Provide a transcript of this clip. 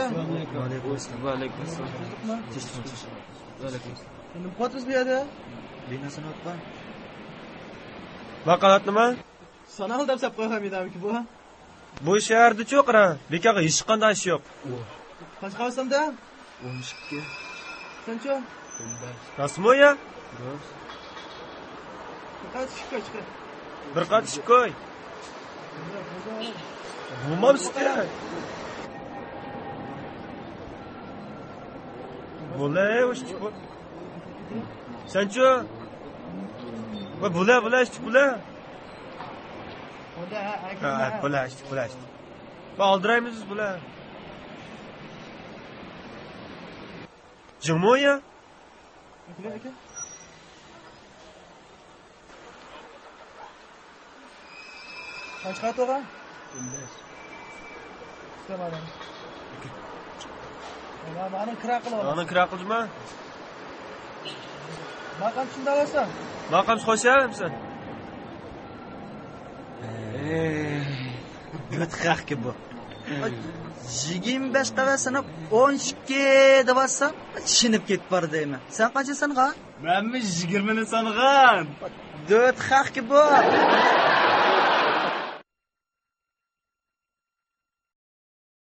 Alaykum assalom. Va alaykum assalom. Va alaykum assalom. Nima qilyapsiz bu yerda? Bino sanayapman. Vaqalat nima? Sanal deb sap qo'ygan edimki bu. Bu shaharda cho'qira. Bekaga hech qanday ish yo'q. Qancha qolsamda? 12. Qancha? Rasmoya? Qancha chiqdi? Bir qat ish qo'y. Bo'lmabdi. Bo'lay, o'shchi bo'l. Senchu? Va bo'la ishchi bo'la. Ha, bo'la ishchi. Va oldiraymiz bo'la. Jimoya? Aka. Qancha qato'g'a? 15. Tamam. Mana kira qilib. Ana kira qilma. Maqam shunda olasan. Maqam qo'shamsan. Yo'tqaqki bu. 25 qavasini 12 devasan, tushunib ketib bor deyman. Sen qanchasan qa? Men 20 ni sangan. Yo'tqaqki bu.